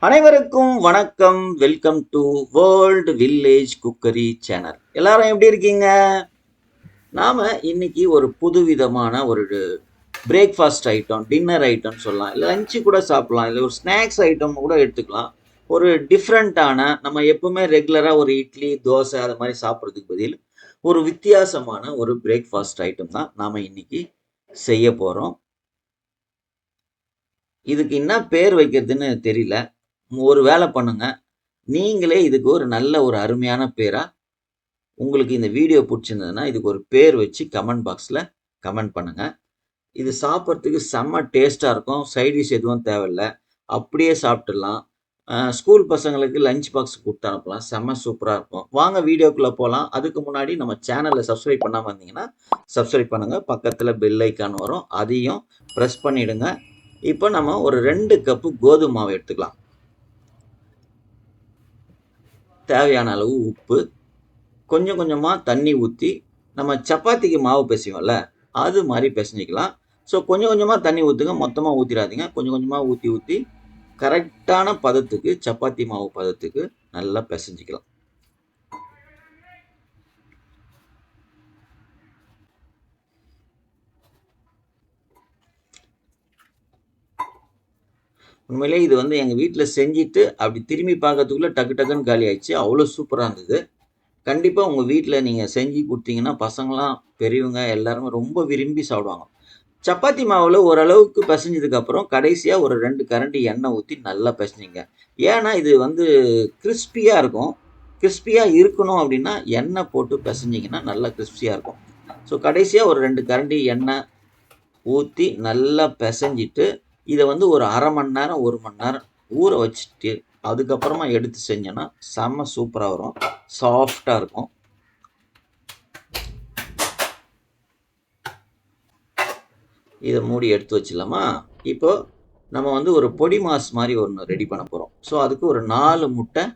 அனைவருக்கும் வணக்கம். Welcome to world village cookery channel. எல்லாரும் எப்படி இருக்கீங்க? நாம இன்னைக்கு ஒரு புதுவிதமான ஒரு பிரேக்ஃபாஸ்ட் ஐட்டம், டின்னர் ஐட்டம்னு சொல்லலாம், இல்லை லஞ்சு கூட சாப்பிடலாம், இல்லை ஒரு ஸ்நாக்ஸ் ஐட்டம் கூட எடுத்துக்கலாம். ஒரு டிஃப்ரெண்ட்டான, நம்ம எப்பவுமே ரெகுலராக ஒரு இட்லி தோசை அது மாதிரி சாப்பிட்றதுக்கு பதில் ஒரு வித்தியாசமான ஒரு பிரேக்ஃபாஸ்ட் ஐட்டம் தான் நாம் இன்னைக்கு செய்ய போகிறோம். இதுக்கு என்ன பேர் வைக்கிறதுன்னு தெரியல. ஒரு வேலை பண்ணுங்க, நீங்களே இதுக்கு ஒரு நல்ல ஒரு அருமையான பேரா, உங்களுக்கு இந்த வீடியோ பிடிச்சிருந்ததுன்னா இதுக்கு ஒரு பேர் வச்சு கமெண்ட் பாக்ஸில் கமெண்ட் பண்ணுங்க. இது சாப்பிட்றதுக்கு செம்ம டேஸ்ட்டாக இருக்கும். சைடிஷ் எதுவும் தேவையில்ல, அப்படியே சாப்பிட்டுடலாம். ஸ்கூல் பசங்களுக்கு லஞ்ச் பாக்ஸ் கொடுத்து அனுப்பலாம். செம்ம சூப்பராக இருக்கும். வாங்க வீடியோக்குள்ளே போகலாம். அதுக்கு முன்னாடி நம்ம சேனலை சப்ஸ்கிரைப் பண்ணாமல் இருந்தீங்கன்னா சப்ஸ்கிரைப் பண்ணுங்கள். பக்கத்தில் பெல் ஐக்கான் வரும், அதையும் ப்ரெஸ் பண்ணிவிடுங்க. இப்போ நம்ம ஒரு 2 கப்பு கோதுமை மாவு எடுத்துக்கலாம். தேவையான அளவு உப்பு, கொஞ்சம் கொஞ்சமாக தண்ணி ஊற்றி, நம்ம சப்பாத்திக்கு மாவு பிசைவோம்ல அது மாதிரி பிசைஞ்சிக்கலாம். ஸோ கொஞ்சம் கொஞ்சமாக தண்ணி ஊற்றுங்க, மொத்தமாக ஊற்றிடாதீங்க. கொஞ்சம் கொஞ்சமாக ஊற்றி ஊற்றி கரெக்டான பதத்துக்கு, சப்பாத்தி மாவு பதத்துக்கு நல்லா பிசைஞ்சிக்கலாம். உண்மையிலே இது வந்து எங்கள் வீட்டில் செஞ்சுட்டு அப்படி திரும்பி பார்க்கறதுக்குள்ளே டக்கு டக்குன்னு காலி ஆயிடுச்சு. அவ்வளோ சூப்பராக இருந்தது. கண்டிப்பாக உங்கள் வீட்டில் நீங்கள் செஞ்சு கொடுத்தீங்கன்னா பசங்களாம் பெரியவங்க எல்லாருமே ரொம்ப விரும்பி சாப்பிடுவாங்க. சப்பாத்தி மாவில் ஓரளவுக்கு பிசைஞ்சதுக்கப்புறம் கடைசியாக ஒரு 2 கரண்டி எண்ணெய் ஊற்றி நல்லா பிசைஞ்சிங்க. ஏன்னா இது வந்து கிறிஸ்பியாக இருக்கும். கிறிஸ்பியாக இருக்கணும் அப்படின்னா எண்ணெய் போட்டு பிசைஞ்சிங்கன்னா நல்லா கிறிஸ்பியாக இருக்கும். ஸோ கடைசியாக ஒரு 2 கரண்டி எண்ணெய் ஊற்றி நல்லா பிசைஞ்சிட்டு இதை வந்து ஒரு அரை மணி நேரம் 1 மணி நேரம் ஊற வச்சுட்டு அதுக்கப்புறமா எடுத்து செஞ்சோன்னா செம்ம சூப்பராக வரும், சாஃப்டாக இருக்கும். இதை மூடி எடுத்து வச்சிடலாமா? இப்போ நம்ம வந்து ஒரு பொடி மாஸ் மாதிரி ஒன்று ரெடி பண்ண போகிறோம். ஸோ அதுக்கு ஒரு 4 முட்டை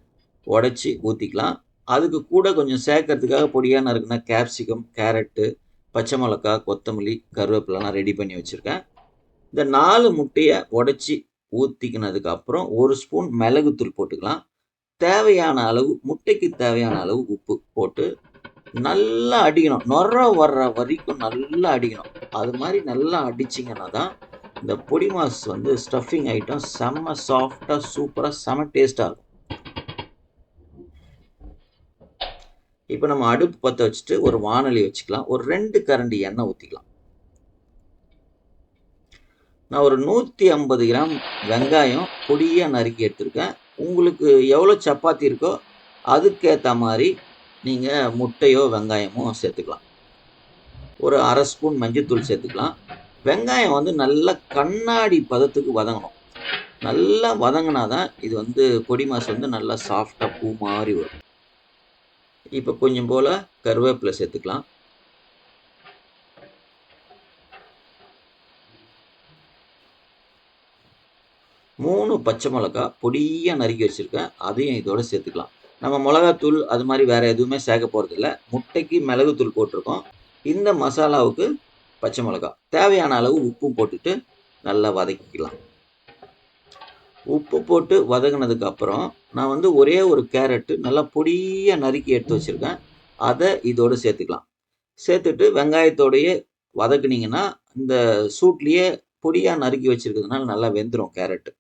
உடச்சி ஊற்றிக்கலாம். அதுக்கு கூட கொஞ்சம் சேர்க்கறதுக்காக பொடியாக நறுக்குனா கேப்சிகம், கேரட்டு, பச்சை மிளகா, கொத்தமல்லி, கருவேப்பிலாம் ரெடி பண்ணி வச்சுருக்கேன். இந்த 4 முட்டையை உடச்சி ஊற்றிக்கினதுக்கு அப்புறம் 1 ஸ்பூன் மிளகுத்தூள் போட்டுக்கலாம். தேவையான அளவு, முட்டைக்கு தேவையான அளவு உப்பு போட்டு நல்லா அடிக்கணும். நொற வர்ற வரைக்கும் நல்லா அடிக்கணும். அது மாதிரி நல்லா அடிச்சிங்கன்னா தான் இந்த பொடி மாஸ் வந்து ஸ்டஃபிங் ஐட்டம் செம்ம சாஃப்டாக சூப்பராக செம்ம டேஸ்ட்டாக இருக்கும். இப்போ நம்ம அடுப்பு பற்ற வச்சுட்டு ஒரு வானொலி வச்சுக்கலாம். ஒரு 2 கரண்டி எண்ணெய் ஊற்றிக்கலாம். நான் ஒரு 150 கிராம் வெங்காயம் பொடியாக நறுக்கி எடுத்திருக்கேன். உங்களுக்கு எவ்வளோ சப்பாத்தி இருக்கோ அதுக்கேற்ற மாதிரி நீங்கள் முட்டையோ வெங்காயமோ சேர்த்துக்கலாம். ஒரு அரை ஸ்பூன் மஞ்சள்தூள் சேர்த்துக்கலாம். வெங்காயம் வந்து நல்லா கண்ணாடி பதத்துக்கு வதங்கணும். நல்லா வதங்கினா தான் இது வந்து பொடி மாஸ் வந்து நல்லா சாஃப்டாக பூ மாதிரி வரும். இப்போ கொஞ்சம் போல் கருவேப்பிலை சேர்த்துக்கலாம். மூணு பச்சை மிளகா பொடியாக நறுக்கி வச்சுருக்கேன், அதையும் இதோடு சேர்த்துக்கலாம். நம்ம மிளகாத்தூள் அது மாதிரி வேறு எதுவுமே சேர்க்க போகிறதில்ல. முட்டைக்கு மிளகுத்தூள் போட்டிருக்கோம். இந்த மசாலாவுக்கு பச்சை மிளகா, தேவையான அளவு உப்பும் போட்டுட்டு நல்லா வதக்கிக்கலாம். உப்பு போட்டு வதங்கினதுக்கு அப்புறம் நான் வந்து ஒரே ஒரு கேரட்டு நல்லா பொடியாக நறுக்கி எடுத்து வச்சுருக்கேன், அதை இதோடு சேர்த்துக்கலாம். சேர்த்துட்டு வெங்காயத்தோடையே வதக்குனிங்கன்னா இந்த சூட்லேயே பொடியாக நறுக்கி வச்சுருக்கிறதுனால நல்லா வெந்துடும் கேரட்டு.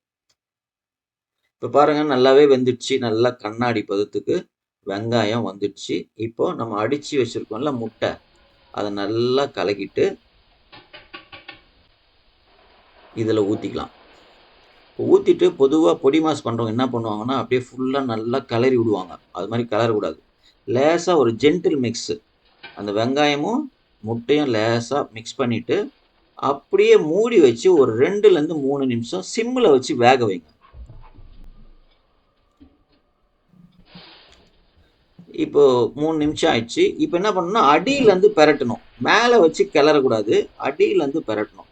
இப்போ பாருங்கள் நல்லாவே வெந்துடுச்சு. நல்லா கண்ணாடி பதத்துக்கு வெங்காயம் வந்துடுச்சு. இப்போ நம்ம அடித்து வச்சுருக்கோம்ல முட்டை, அதை நல்லா கலக்கிட்டு இதில் ஊற்றிக்கலாம். ஊற்றிட்டு பொதுவாக பொடி மாஸ் பண்ணுறவங்க என்ன பண்ணுவாங்கன்னா அப்படியே ஃபுல்லாக நல்லா கிளறி விடுவாங்க. அது மாதிரி கிளறக்கூடாது. லேசாக ஒரு ஜென்டில் மிக்ஸு, அந்த வெங்காயமும் முட்டையும் லேசாக மிக்ஸ் பண்ணிவிட்டு அப்படியே மூடி வச்சு ஒரு 2லேருந்து 3 நிமிஷம் சிம்மில் வச்சு வேக வைங்க. இப்போ 3 நிமிஷம் ஆயிடுச்சு. இப்போ என்ன பண்ணணும்னா அடியிலேருந்து பெரட்டணும். மேலே வச்சு கிளறக்கூடாது, அடியிலேருந்து பெரட்டணும்.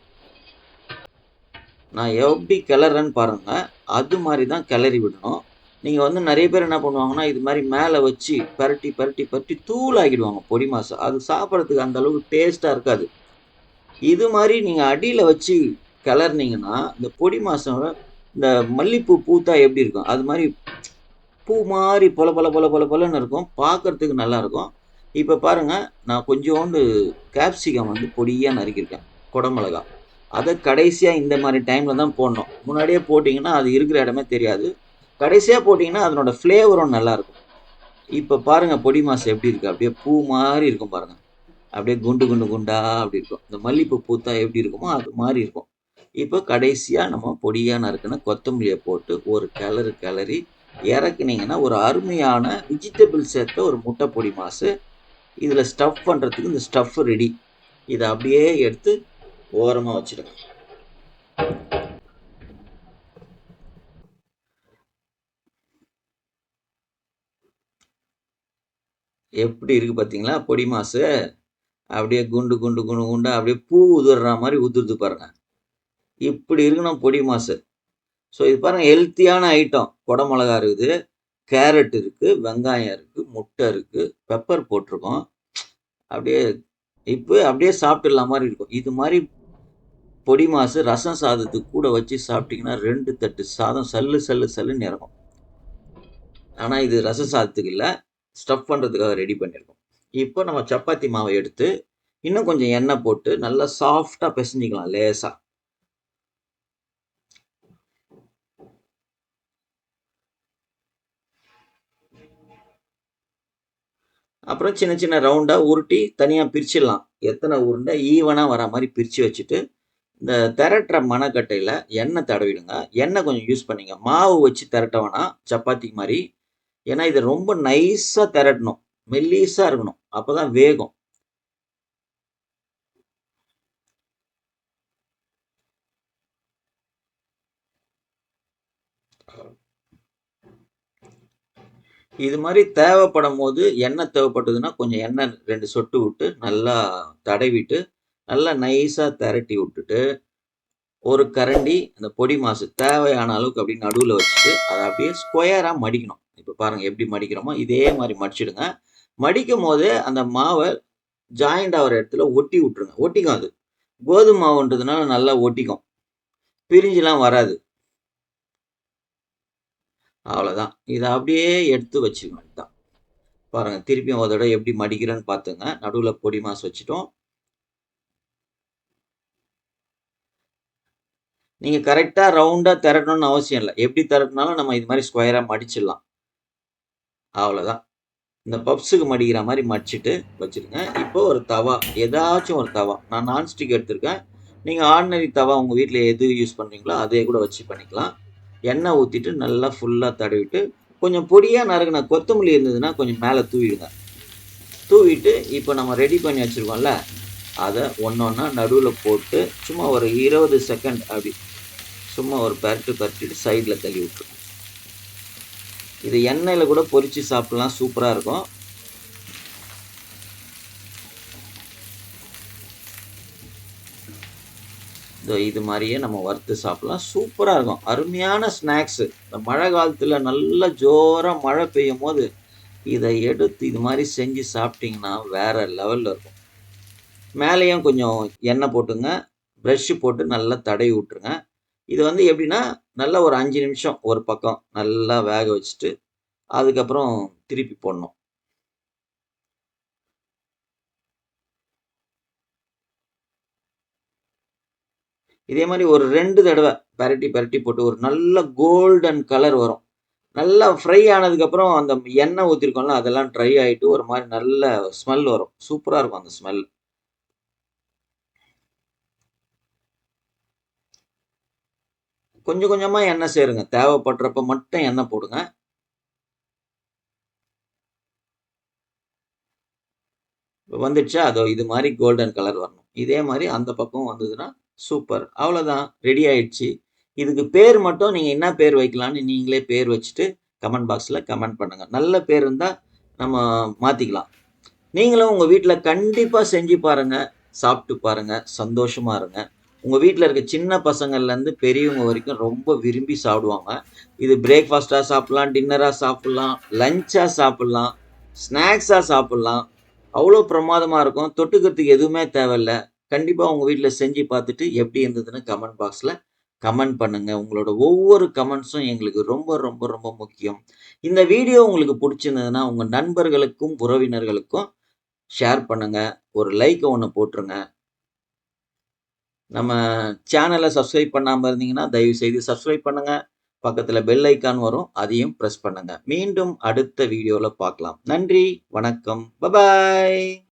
நான் எப்படி கிளறேன்னு பாருங்க, அது மாதிரி தான் கிளறி விடணும். நீங்கள் வந்து நிறைய பேர் என்ன பண்ணுவாங்கன்னா இது மாதிரி மேலே வச்சு பரட்டி பரட்டி பரட்டி தூள் ஆகிடுவாங்க பொடி மாசை. அது சாப்பிட்றதுக்கு அந்த அளவுக்கு டேஸ்ட்டாக இருக்காது. இது மாதிரி நீங்கள் அடியில் வச்சு கிளறினீங்கன்னா இந்த பொடி மாசம் இந்த மல்லிப்பூ பூத்தா எப்படி இருக்கும் அது மாதிரி பூ மாதிரி பொல பொல பொல பொல பொலன்னு இருக்கும், பார்க்கறதுக்கு நல்லா இருக்கும். இப்போ பாருங்க, நான் கொஞ்சோண்டு கேப்சிகம் வந்து பொடியாக நறுக்கியிருக்கேன், குடமிளகா. அதை கடைசியாக இந்த மாதிரி டைமில் தான் போடணும். முன்னாடியே போட்டிங்கன்னா அது இருக்கிற இடமே தெரியாது. கடைசியாக போட்டிங்கன்னா அதனோட ஃப்ளேவரும் நல்லாயிருக்கும். இப்போ பாருங்க பொடி மாசு எப்படி இருக்குது, அப்படியே பூ மாதிரி இருக்கும் பாருங்க, அப்படியே குண்டு குண்டு குண்டா அப்படி இருக்கும். இந்த மல்லிப்பூ பூத்தா எப்படி இருக்குமோ அது மாதிரி இருக்கும். இப்போ கடைசியாக நம்ம பொடியாக நறுக்குன கொத்தமல்லியை போட்டு ஒரு கிளறு கிளறி இறக்குனீங்கன்னா ஒரு அருமையான வெஜிடபிள் சேர்த்த ஒரு முட்டை பொடி மாசு. இதில் ஸ்டஃப் பண்ணுறதுக்கு இந்த ஸ்டஃப் ரெடி. இதை அப்படியே எடுத்து ஓரமாக வச்சிடுங்க. எப்படி இருக்கு பார்த்தீங்களா பொடி மாசு? அப்படியே குண்டு குண்டு குண்டு குண்டா அப்படியே பூ உதிர்ற மாதிரி உதிர்ந்து பாருங்க. இப்படி இருக்கணும் பொடி மாசு. ஸோ இது பாருங்க, ஹெல்த்தியான ஐட்டம். குடமிளகா இருக்குது, கேரட் இருக்குது, வெங்காயம் இருக்குது, முட்டை இருக்குது, பெப்பர் போட்டிருக்கோம். அப்படியே இப்போ அப்படியே சாப்பிட்டுடலாம் மாதிரி இருக்கும். இது மாதிரி பொடி மாசு ரசம் சாதத்துக்கு கூட வச்சு சாப்பிட்டீங்கன்னா 2 தட்டு சாதம் சல்லு சல்லு சல்லுன்னு இறங்கும். ஆனால் இது ரச சாதத்துக்கு இல்லை, ஸ்டஃப் பண்ணுறதுக்காக ரெடி பண்ணியிருக்கோம். இப்போ நம்ம சப்பாத்தி மாவை எடுத்து இன்னும் கொஞ்சம் எண்ணெய் போட்டு நல்லா சாஃப்டாக பிசைஞ்சிக்கலாம் லேசாக. அப்புறம் சின்ன சின்ன ரவுண்டாக உருட்டி தனியாக பிரிச்சிடலாம். எத்தனை உருண்டை ஈவனாக வர மாதிரி பிரித்து வச்சுட்டு இந்த திரட்டுற மணக்கட்டையில் எண்ணெய் தடவிடுங்க. எண்ணெய் கொஞ்சம் யூஸ் பண்ணிங்க. மாவு வச்சு திரட்ட வேணாம் சப்பாத்தி மாதிரி. ஏன்னா இதை ரொம்ப நைஸாக திரட்டணும், மெல்லீஸாக இருக்கணும், அப்போ தான் வேகும். இது மாதிரி தேவைப்படும் போது எண்ணெய் தேவைப்பட்டதுன்னா கொஞ்சம் எண்ணெய் 2 சொட்டு விட்டு நல்லா தடவிட்டு நல்லா நைஸாக திரட்டி விட்டுட்டு ஒரு கரண்டி அந்த பொடி மாசு தேவையான அளவுக்கு அப்படி நடுவில் வச்சுட்டு அதை அப்படியே ஸ்கொயராக மடிக்கணும். இப்போ பாருங்கள் எப்படி மடிக்கிறோமோ இதே மாதிரி மடிச்சிடுங்க. மடிக்கும் போது அந்த மாவை ஜாயிண்ட் ஆகிற இடத்துல ஒட்டி விட்டுருங்க. ஒட்டிக்கும், அது கோதுமை மாவுன்றதுனால நல்லா ஒட்டிக்கும், பிரிஞ்சுலாம் வராது. அவ்வளோதான். இதை அப்படியே எடுத்து வச்சுக்கணும் தான். பாருங்கள், திருப்பியும் ஒரு தடவை எப்படி மடிக்கிறேன்னு பார்த்துங்க. நடுவில் பொடி மாசு வச்சுட்டோம். நீங்கள் கரெக்டாக ரவுண்டாக திரட்டணும்னு அவசியம் இல்லை. எப்படி திரட்டினாலும் நம்ம இது மாதிரி ஸ்கொயராக மடிச்சிடலாம். அவ்வளோதான். இந்த பப்ஸுக்கு மடிக்கிற மாதிரி மடிச்சுட்டு வச்சுருங்க. இப்போ ஒரு தவா, ஏதாச்சும் ஒரு தவா, நான் நான்ஸ்டிக் எடுத்திருக்கேன். நீங்கள் ஆர்டினரி தவா உங்கள் வீட்டில் எது யூஸ் பண்ணுறீங்களோ அதே கூட வச்சு பண்ணிக்கலாம். எண்ணெய் ஊற்றிட்டு நல்லா ஃபுல்லாக தடவிட்டு கொஞ்சம் பொடியாக நறுக்கின கொத்தமல்லி இருந்ததுன்னா கொஞ்சம் மேலே தூவிடுங்க. தூவிட்டு இப்போ நம்ம ரெடி பண்ணி வச்சுருக்கோம்ல, அதை ஒன்று ஒன்றா நடுவில் போட்டு சும்மா ஒரு 20 செகண்ட் அப்படி சும்மா ஒரு பரட்டிட்டு சைடில் தள்ளி விட்டுருங்க. இது எண்ணெயில் கூட பொரித்து சாப்பிட்லாம், சூப்பராக இருக்கும். இது மாதிரியே நம்ம வறுத்து சாப்பிட்லாம், சூப்பராக இருக்கும். அருமையான ஸ்நாக்ஸு. இந்த மழை காலத்தில் நல்லா ஜோராக மழை பெய்யும் போது இதை எடுத்து இது மாதிரி செஞ்சு சாப்பிட்டிங்கன்னா வேறு லெவலில் இருக்கும். மேலேயும் கொஞ்சம் எண்ணெய் போட்டுங்க, ப்ரெஷ்ஷு போட்டு நல்லா தடவி விட்ருங்க. இது வந்து எப்படின்னா நல்லா ஒரு 5 நிமிஷம் ஒரு பக்கம் நல்லா வேக வச்சுட்டு அதுக்கப்புறம் திருப்பி போடணும். இதே மாதிரி ஒரு 2 தடவை பரட்டி போட்டு ஒரு நல்ல கோல்டன் கலர் வரும். நல்லா ஃப்ரை ஆனதுக்கப்புறம் அந்த எண்ணெய் ஊற்றிருக்கோம்ல அதெல்லாம் ட்ரை ஆகிட்டு ஒரு மாதிரி நல்ல ஸ்மெல் வரும். சூப்பராக இருக்கும் அந்த ஸ்மெல். கொஞ்சம் கொஞ்சமாக எண்ணெய் சேருங்க, தேவைப்படுறப்ப மட்டும் எண்ணெய் போடுங்க. வந்துடுச்சா, அதோ இது மாதிரி கோல்டன் கலர் வரணும். இதே மாதிரி அந்த பக்கம் வந்ததுன்னா சூப்பர். அவ்வளோதான், ரெடி ஆயிடுச்சு. இதுக்கு பேர் மட்டும் நீங்கள் என்ன பேர் வைக்கலான்னு நீங்களே பேர் வச்சுட்டு கமெண்ட் பாக்ஸில் கமெண்ட் பண்ணுங்கள். நல்ல பேர் இருந்தால் நம்ம மாற்றிக்கலாம். நீங்களும் உங்கள் வீட்டில் கண்டிப்பாக செஞ்சு பாருங்கள், சாப்பிட்டு பாருங்கள், சந்தோஷமாக இருங்க. உங்கள் வீட்டில் இருக்க சின்ன பசங்கள்லேருந்து பெரியவங்க வரைக்கும் ரொம்ப விரும்பி சாப்பிடுவாங்க. இது பிரேக்ஃபாஸ்ட்டாக சாப்பிட்லாம், டின்னராக சாப்பிட்லாம், லஞ்சாக சாப்பிட்லாம், ஸ்நாக்ஸாக சாப்பிட்லாம். அவ்வளோ பிரமாதமாக இருக்கும். தொட்டுக்கிறதுக்கு எதுவுமே தேவையில்ல. கண்டிப்பாக உங்கள் வீட்டில் செஞ்சு பார்த்துட்டு எப்படி இருந்ததுன்னு கமெண்ட் பாக்ஸில் கமெண்ட் பண்ணுங்க. உங்களோட ஒவ்வொரு கமெண்ட்ஸும் எங்களுக்கு ரொம்ப, ரொம்ப, ரொம்ப முக்கியம். இந்த வீடியோ உங்களுக்கு புடிச்சிருந்ததுன்னா, உங்க நண்பர்களுக்கும், உறவினர்களுக்கும் ஷேர் பண்ணுங்க. ஒரு லைக்க ஒண்ணு போட்டுருங்க. நம்ம சேனல சப்ஸ்கிரைப் பண்ணாம இருந்தீங்கன்னா, தயவுசெய்து சப்ஸ்கிரைப் பண்ணுங்க. பக்கத்துல பெல் ஐகான் வரும். அதையும் பிரஸ் பண்ணுங்க. மீண்டும் அடுத்த வீடியோல பார்க்கலாம். நன்றி, வணக்கம். பாய்.